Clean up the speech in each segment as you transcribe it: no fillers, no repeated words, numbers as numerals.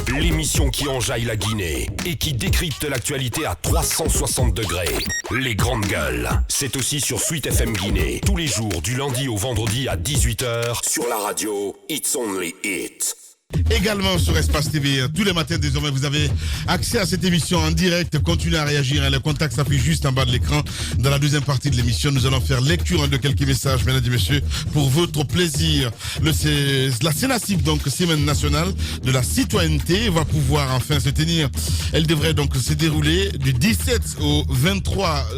l'émission qui enjaille la Guinée et qui décrypte l'actualité à 360 degrés. Les grandes gueules. C'est aussi sur Sweet FM Guinée, tous les jours du lundi au vendredi à 18h sur la radio It's Only It. Également sur Espace TV, tous les matins désormais vous avez accès à cette émission en direct. Continuez à réagir, le contact s'affiche juste en bas de l'écran. Dans la deuxième partie de l'émission, nous allons faire lecture de quelques messages, mesdames et messieurs, pour votre plaisir. La Sénacip, donc Semaine nationale de la citoyenneté, va pouvoir enfin se tenir. Elle devrait donc se dérouler du 17 au 23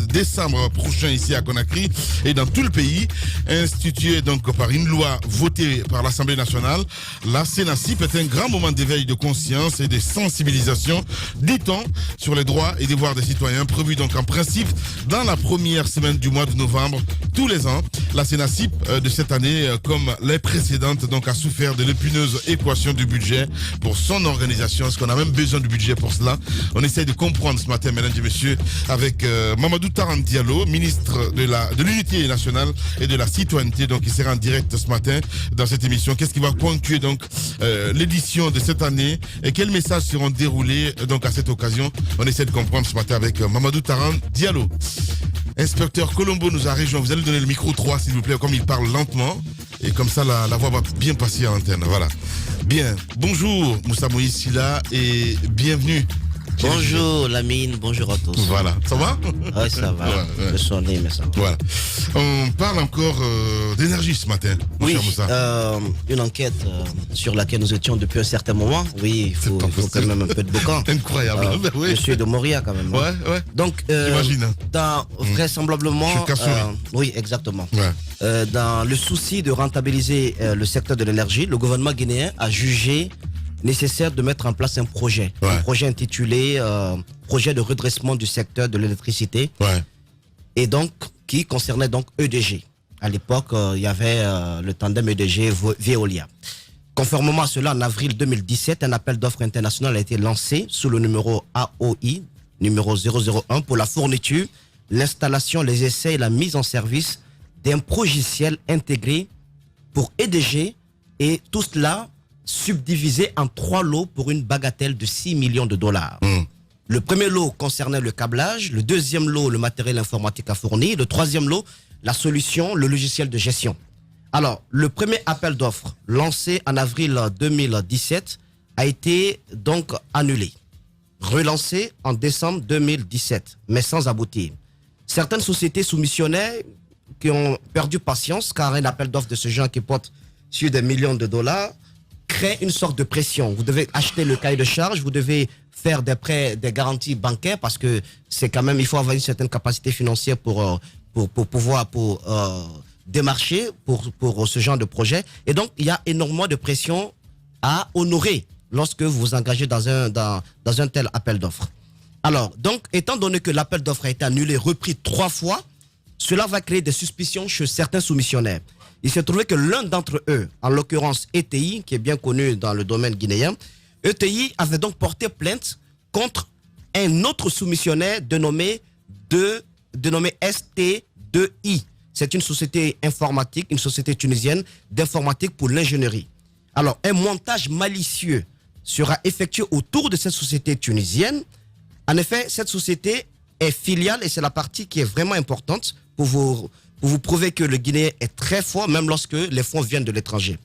décembre prochain ici à Conakry et dans tout le pays, instituée donc par une loi votée par l'Assemblée nationale. La Sénacip est un grand moment d'éveil de conscience et de sensibilisation, dit-on, sur les droits et devoirs des citoyens, prévu donc en principe dans la première semaine du mois de novembre tous les ans. La Sénacip de cette année, comme les précédentes, donc a souffert de l'épineuse équation du budget pour son organisation. Est-ce qu'on a même besoin du budget pour cela? On essaie de comprendre ce matin, mesdames et messieurs, avec Mamadou Taran Diallo, ministre de l'Unité nationale et de la citoyenneté, donc il sera en direct ce matin dans cette émission. Qu'est-ce qui va ponctuer donc l'édition de cette année et quels messages seront déroulés donc à cette occasion? On essaie de comprendre ce matin avec Mamadou Taran Diallo. Inspecteur Colombo nous a rejoint. Vous allez donner le micro 3 s'il vous plaît, comme il parle lentement et comme ça la voix va bien passer à l'antenne. Voilà. Bien. Bonjour Moussa Moïse Silla et bienvenue. Bonjour Lamine, bonjour à tous. Voilà, ça va? Oui, ça va. Je suis né, mais ça va. Voilà. On parle encore d'énergie ce matin, mon oui, cher Moussa. Une enquête sur laquelle nous étions depuis un certain moment. Oui, il faut quand même un peu de boucan. Incroyable. Oui. Je suis de Moria quand même. Ouais. Donc, j'imagine. Vraisemblablement. Oui, exactement. Ouais. Dans le souci de rentabiliser le secteur de l'énergie, le gouvernement guinéen a jugé nécessaire de mettre en place un projet intitulé projet de redressement du secteur de l'électricité, et donc qui concernait donc EDG. À l'époque, il y avait le tandem EDG-Veolia. Conformément à cela, en avril 2017, un appel d'offres international a été lancé sous le numéro AOI, numéro 001, pour la fourniture, l'installation, les essais et la mise en service d'un logiciel intégré pour EDG, et tout cela subdivisé en 3 lots pour une bagatelle de 6 millions de dollars. Le premier lot concernait le câblage, le deuxième lot, le matériel informatique à fournir, le troisième lot, la solution, le logiciel de gestion. Alors, le premier appel d'offres lancé en avril 2017 a été donc annulé, relancé en décembre 2017, mais sans aboutir. Certaines sociétés soumissionnaient qui ont perdu patience, car un appel d'offres de ce genre qui porte sur des millions de dollars crée une sorte de pression. Vous devez acheter le cahier de charge, vous devez faire des prêts, des garanties bancaires, parce que c'est quand même, il faut avoir une certaine capacité financière pour pouvoir démarcher pour ce genre de projet. Et donc, il y a énormément de pression à honorer lorsque vous vous engagez dans un tel appel d'offres. Alors, donc, étant donné que l'appel d'offres a été annulé, repris 3 fois, cela va créer des suspicions chez certains soumissionnaires. Il s'est trouvé que l'un d'entre eux, en l'occurrence ETI, qui est bien connu dans le domaine guinéen, ETI avait donc porté plainte contre un autre soumissionnaire dénommé ST2I. C'est une société informatique, une société tunisienne d'informatique pour l'ingénierie. Alors, un montage malicieux sera effectué autour de cette société tunisienne. En effet, cette société est filiale, et c'est la partie qui est vraiment importante pour vous prouver que le Guinéen est très fort, même lorsque les fonds viennent de l'étranger.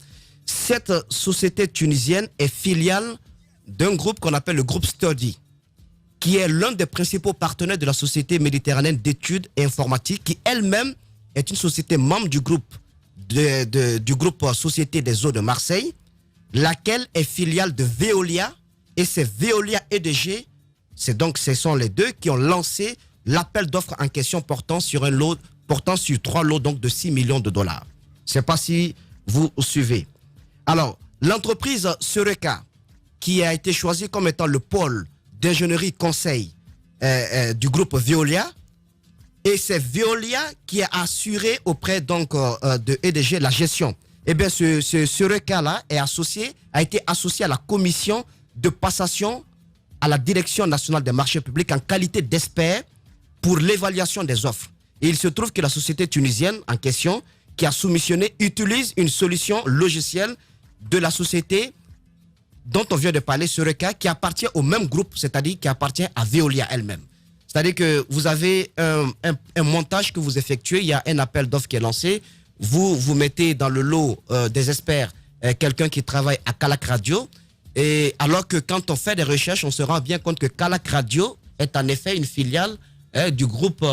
Cette société tunisienne est filiale d'un groupe qu'on appelle le groupe Study, qui est l'un des principaux partenaires de la Société méditerranéenne d'études et informatiques, qui elle-même est une société membre du groupe Société des eaux de Marseille, laquelle est filiale de Veolia, et c'est Veolia EDG. Ce sont les deux qui ont lancé l'appel d'offres en question portant sur 3 lots donc de 6 millions de dollars. Je ne sais pas si vous suivez. Alors, l'entreprise Sureka, qui a été choisie comme étant le pôle d'ingénierie conseil du groupe Veolia, et c'est Veolia qui a assuré auprès donc de EDG la gestion. Eh bien, ce Sureka-là a été associé à la commission de passation à la Direction nationale des marchés publics en qualité d'expert pour l'évaluation des offres. Et il se trouve que la société tunisienne en question, qui a soumissionné, utilise une solution logicielle de la société dont on vient de parler, Soreca, qui appartient au même groupe, c'est-à-dire qui appartient à Veolia elle-même. C'est-à-dire que vous avez un montage que vous effectuez, il y a un appel d'offres qui est lancé, vous mettez dans le lot des experts quelqu'un qui travaille à Calac Radio, et alors que quand on fait des recherches, on se rend bien compte que Calac Radio est en effet une filiale du groupe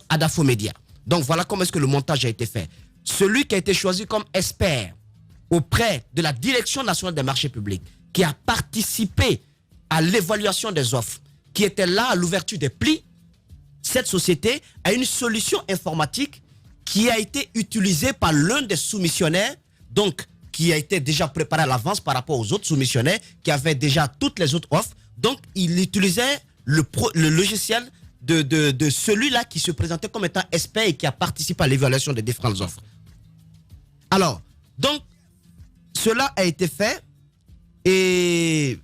Adafo Media. Donc voilà comment est-ce que le montage a été fait. Celui qui a été choisi comme expert auprès de la Direction nationale des marchés publics, qui a participé à l'évaluation des offres, qui était là à l'ouverture des plis, cette société a une solution informatique qui a été utilisée par l'un des soumissionnaires, donc qui a été déjà préparé à l'avance par rapport aux autres soumissionnaires qui avaient déjà toutes les autres offres. Donc, il utilisait le logiciel de celui-là qui se présentait comme étant expert et qui a participé à l'évaluation des différentes offres. Alors, donc, cela a été fait et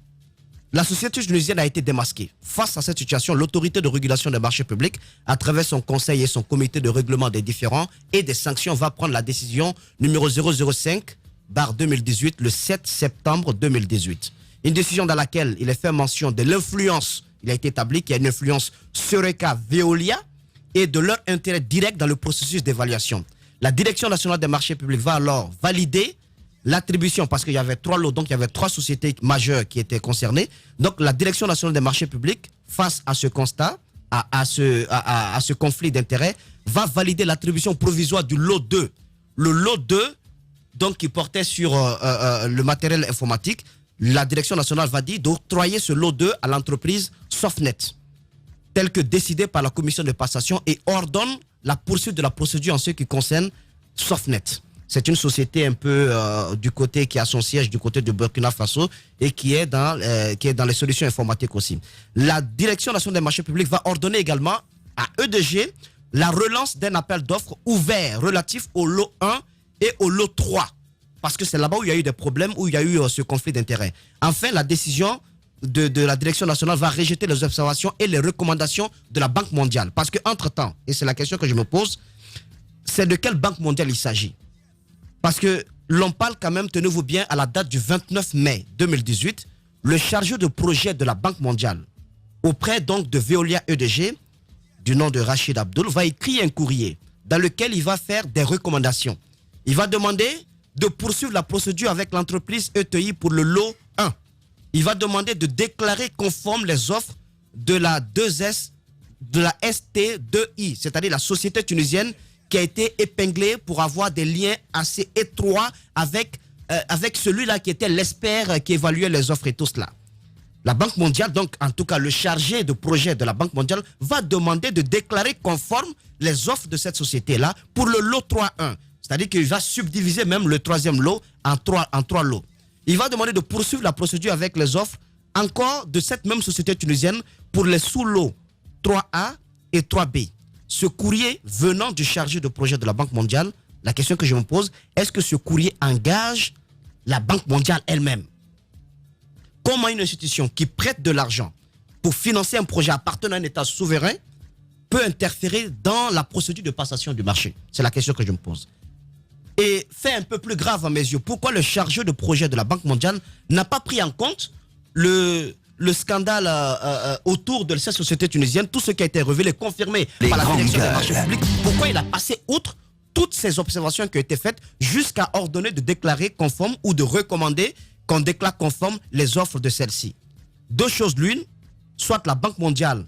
la société tunisienne a été démasquée. Face à cette situation, l'autorité de régulation des marchés publics, à travers son conseil et son comité de règlement des différends et des sanctions, va prendre la décision numéro 005/2018 le 7 septembre 2018. Une décision dans laquelle il est fait mention de l'influence, il a été établi qu'il y a une influence Soreca Veolia et de leur intérêt direct dans le processus d'évaluation. La Direction nationale des marchés publics va alors valider l'attribution, parce qu'il y avait 3 lots, donc il y avait 3 sociétés majeures qui étaient concernées. Donc la Direction nationale des marchés publics, face à ce constat, à ce conflit d'intérêts, va valider l'attribution provisoire du lot 2. Le lot 2, donc qui portait sur le matériel informatique, la Direction nationale va dire d'octroyer ce lot 2 à l'entreprise Softnet, tel que décidé par la commission de passation, et ordonne la poursuite de la procédure en ce qui concerne Softnet. C'est une société un peu du côté qui a son siège du côté de Burkina Faso et qui est dans les solutions informatiques aussi. La Direction nationale des marchés publics va ordonner également à EDG la relance d'un appel d'offres ouvert relatif au lot 1 et au lot 3. Parce que c'est là-bas où il y a eu des problèmes, où il y a eu ce conflit d'intérêts. Enfin, la décision de la Direction nationale va rejeter les observations et les recommandations de la Banque mondiale. Parce qu'entre-temps, et c'est la question que je me pose, c'est de quelle Banque mondiale il s'agit? Parce que l'on parle quand même, tenez-vous bien, à la date du 29 mai 2018, le chargé de projet de la Banque mondiale, auprès donc de Veolia EDG, du nom de Rachid Abdoul, va écrire un courrier dans lequel il va faire des recommandations. Il va demander de poursuivre la procédure avec l'entreprise ETI pour le lot 1. Il va demander de déclarer conforme les offres de la 2S, de la ST2I, c'est-à-dire la société tunisienne qui a été épinglée pour avoir des liens assez étroits avec celui-là qui était l'expert qui évaluait les offres et tout cela. La Banque mondiale, donc en tout cas le chargé de projet de la Banque mondiale, va demander de déclarer conforme les offres de cette société-là pour le lot 3.1. C'est-à-dire qu'il va subdiviser même le 3e lot en trois lots. Il va demander de poursuivre la procédure avec les offres encore de cette même société tunisienne pour les sous-lots 3A et 3B. Ce courrier venant du chargé de projet de la Banque mondiale, la question que je me pose, est-ce que ce courrier engage la Banque mondiale elle-même? Comment une institution qui prête de l'argent pour financer un projet appartenant à un État souverain peut interférer dans la procédure de passation du marché? C'est la question que je me pose. Et fait un peu plus grave à mes yeux, pourquoi le chargé de projet de la Banque mondiale n'a pas pris en compte le scandale autour de cette société tunisienne, tout ce qui a été révélé, confirmé par la Direction des marchés publics? Pourquoi il a passé outre toutes ces observations qui ont été faites jusqu'à ordonner de déclarer conforme ou de recommander qu'on déclare conforme les offres de celle-ci? Deux choses l'une, soit la Banque mondiale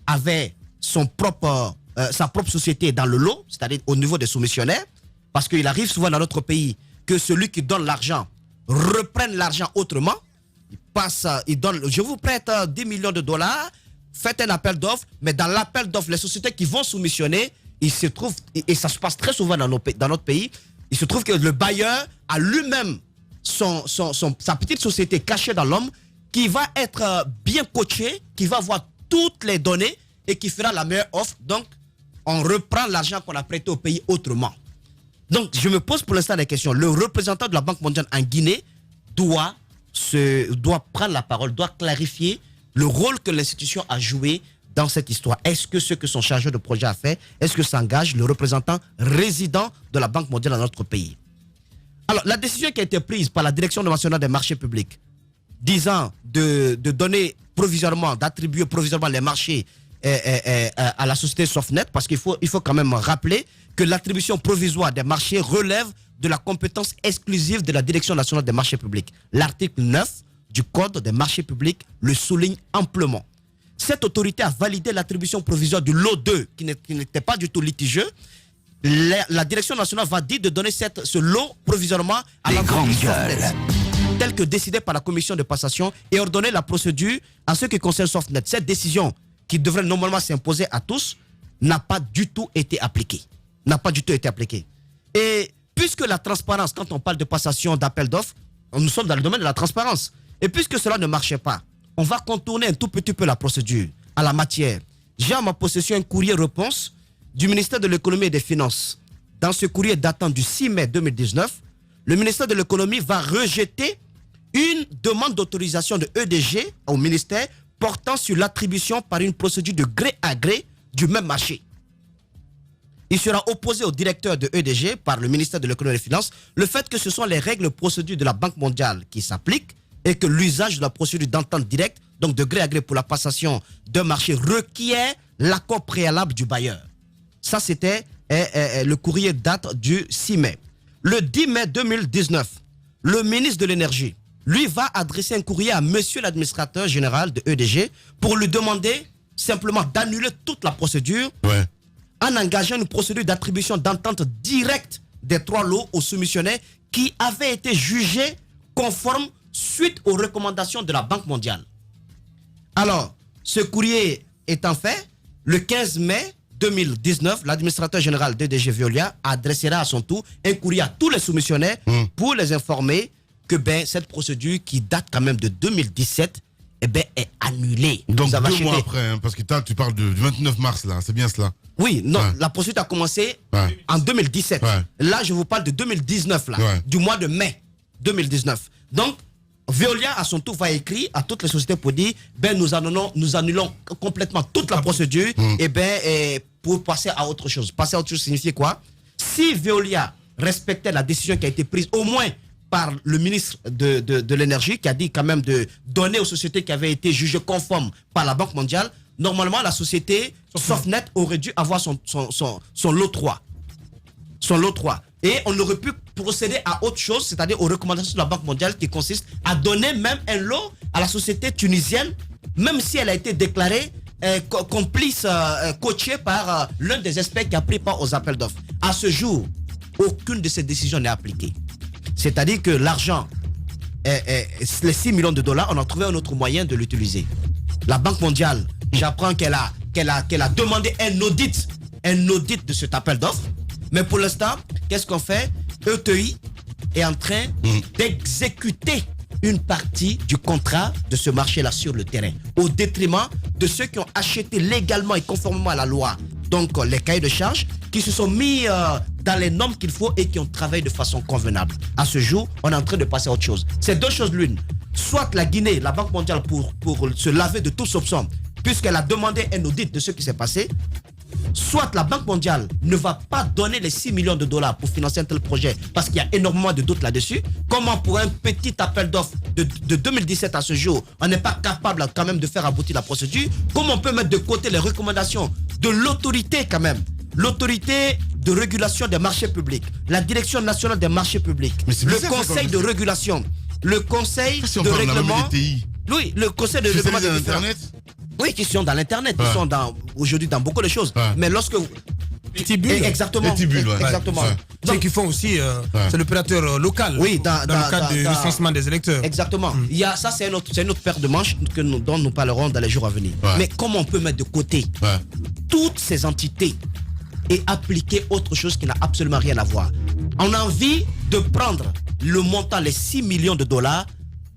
avait sa propre société dans le lot, c'est-à-dire au niveau des soumissionnaires, parce qu'il arrive souvent dans notre pays que celui qui donne l'argent reprenne l'argent autrement. Il donne, je vous prête 10 millions de dollars, faites un appel d'offres, mais dans l'appel d'offres, les sociétés qui vont soumissionner, il se trouve, et ça se passe très souvent dans notre pays, il se trouve que le bailleur a lui-même sa petite société cachée dans l'homme, qui va être bien coaché, qui va avoir toutes les données et qui fera la meilleure offre. Donc, on reprend l'argent qu'on a prêté au pays autrement. Donc, je me pose pour l'instant des questions. Le représentant de la Banque mondiale en Guinée doit prendre la parole, doit clarifier le rôle que l'institution a joué dans cette histoire. Est-ce que ce que son chargé de projet a fait, est-ce que ça engage le représentant résident de la Banque mondiale dans notre pays? Alors, la décision qui a été prise par la Direction nationale des marchés publics disant de donner provisoirement, d'attribuer provisoirement les marchés à la société Softnet, parce qu'il faut quand même rappeler que l'attribution provisoire des marchés relève de la compétence exclusive de la Direction nationale des marchés publics. L'article 9 du Code des marchés publics le souligne amplement. Cette autorité a validé l'attribution provisoire du lot 2, qui n'était pas du tout litigieux. La Direction nationale va dire de donner ce lot provisoirement à l'entreprise Softnet, tel que décidé par la commission de passation, et ordonner la procédure en ce qui concerne Softnet. Cette décision, qui devrait normalement s'imposer à tous, n'a pas du tout été appliquée. Et puisque la transparence, quand on parle de passation, d'appel d'offres, nous sommes dans le domaine de la transparence. Et puisque cela ne marchait pas, on va contourner un tout petit peu la procédure à la matière. J'ai en ma possession un courrier-réponse du ministère de l'économie et des finances. Dans ce courrier datant du 6 mai 2019, le ministère de l'économie va rejeter une demande d'autorisation de EDG au ministère portant sur l'attribution par une procédure de gré à gré du même marché. Il sera opposé au directeur de EDG par le ministère de l'économie et des finances le fait que ce sont les règles et procédures de la Banque mondiale qui s'appliquent et que l'usage de la procédure d'entente directe, donc de gré à gré pour la passation d'un marché, requiert l'accord préalable du bailleur. Ça, c'était le courrier date du 6 mai. Le 10 mai 2019, le ministre de l'Énergie, lui, va adresser un courrier à monsieur l'administrateur général de EDG pour lui demander simplement d'annuler toute la procédure en engageant une procédure d'attribution d'entente directe des 3 lots aux soumissionnaires qui avaient été jugés conformes suite aux recommandations de la Banque mondiale. Alors, ce courrier étant fait, le 15 mai 2019, l'administrateur général d'EDG Veolia adressera à son tour un courrier à tous les soumissionnaires pour les informer que cette procédure qui date quand même de 2017 est annulée. Donc 2 mois après, parce que tu parles du 29 mars, là, c'est bien cela? Oui, non, la procédure a commencé en 2017. Là, je vous parle de 2019, là, du mois de mai 2019. Donc, Veolia, à son tour, va écrire à toutes les sociétés pour dire nous annulons complètement toute la procédure pour passer à autre chose. Passer à autre chose signifie quoi? Si Veolia respectait la décision qui a été prise, au moins par le ministre de l'énergie, qui a dit quand même de donner aux sociétés qui avaient été jugées conformes par la Banque mondiale, normalement la société Softnet aurait dû avoir son lot 3. Son lot 3. Et on aurait pu procéder à autre chose, c'est-à-dire aux recommandations de la Banque mondiale qui consiste à donner même un lot à la société tunisienne, même si elle a été déclarée complice, coachée par l'un des experts qui a pris part aux appels d'offres. À ce jour, aucune de ces décisions n'est appliquée. C'est-à-dire que l'argent, les 6 millions de dollars, on a trouvé un autre moyen de l'utiliser. La Banque mondiale, j'apprends qu'elle a demandé un audit de cet appel d'offres. Mais pour l'instant, qu'est-ce qu'on fait? ETI est en train d'exécuter une partie du contrat de ce marché-là sur le terrain, au détriment de ceux qui ont acheté légalement et conformément à la loi, donc les cahiers de charges, qui se sont mis dans les normes qu'il faut et qui ont travaillé de façon convenable. À ce jour, on est en train de passer à autre chose. C'est 2 choses l'une. Soit la Guinée, la Banque mondiale, pour se laver de tout soupçon, puisqu'elle a demandé un audit de ce qui s'est passé, soit la Banque mondiale ne va pas donner les 6 millions de dollars pour financer un tel projet parce qu'il y a énormément de doutes là-dessus. Comment pour un petit appel d'offres de 2017 à ce jour, on n'est pas capable quand même de faire aboutir la procédure? Comment on peut mettre de côté les recommandations de l'autorité quand même? L'autorité de régulation des marchés publics, la Direction nationale des marchés publics, le conseil de régulation, le conseil de règlement... Oui, le conseil de règlement de Internet. Oui, qui sont dans l'internet, qui sont aujourd'hui dans beaucoup de choses. Mais lorsque exactement. Exactement. Donc ils font aussi, c'est l'opérateur local. Oui, dans le cadre du recensement des électeurs. Exactement. Il y a, ça, c'est une autre paire de manches dont nous parlerons dans les jours à venir. Mais comment on peut mettre de côté toutes ces entités et appliquer autre chose qui n'a absolument rien à voir? On a envie de prendre le montant, les 6 millions de dollars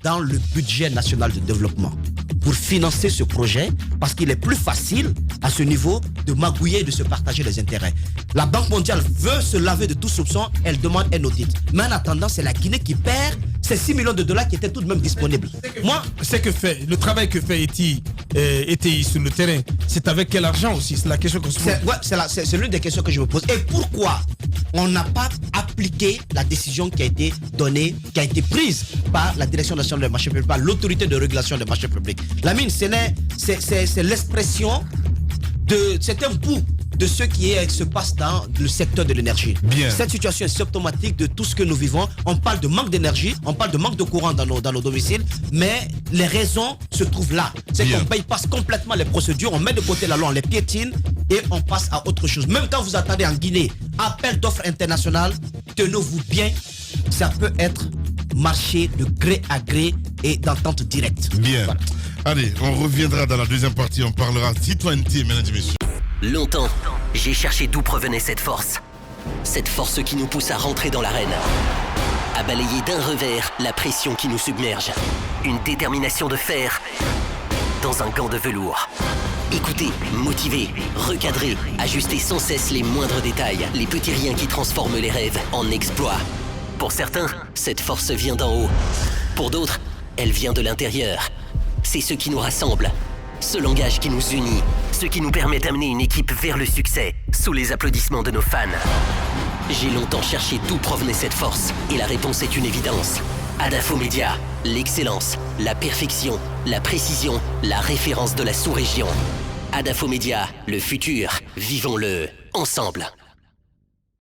dans le budget national de développement pour financer ce projet, parce qu'il est plus facile à ce niveau de magouiller et de se partager les intérêts. La Banque mondiale veut se laver de tout soupçon, elle demande un audit. Mais en attendant, c'est la Guinée qui perd ces 6 millions de dollars qui étaient tout de même disponibles. Le travail que fait ETI sur le terrain, c'est avec quel argent aussi? C'est la question qu'on se pose. C'est l'une des questions que je me pose. Et pourquoi on n'a pas appliqué appliquer la décision qui a été donnée, qui a été prise par la Direction nationale des marchés publics, par l'autorité de régulation des marchés publics. Lamine, c'est l'expression c'est un bout de ce qui se passe dans le secteur de l'énergie. Cette situation est symptomatique de tout ce que nous vivons. On parle de manque d'énergie, on parle de manque de courant dans nos domiciles, mais les raisons se trouvent là. C'est qu'on bypasse complètement les procédures, on met de côté la loi, on les piétine et on passe à autre chose. Même quand vous attendez en Guinée, appel d'offres international, tenez-vous bien, ça peut être marché de gré à gré et d'entente directe. Voilà. Allez, on reviendra dans la deuxième partie, on parlera citoyenneté, mesdames et messieurs. Longtemps, j'ai cherché d'où provenait cette force. Cette force qui nous pousse à rentrer dans l'arène. À balayer d'un revers la pression qui nous submerge. Une détermination de fer dans un gant de velours. Écouter, motiver, recadrer, ajuster sans cesse les moindres détails, les petits riens qui transforment les rêves en exploits. Pour certains, cette force vient d'en haut. Pour d'autres, elle vient de l'intérieur. C'est ce qui nous rassemble, ce langage qui nous unit, ce qui nous permet d'amener une équipe vers le succès, sous les applaudissements de nos fans. J'ai longtemps cherché d'où provenait cette force, et la réponse est une évidence. Adafo Media, l'excellence, la perfection, la précision, la référence de la sous-région. Adafo Media, le futur, vivons-le ensemble.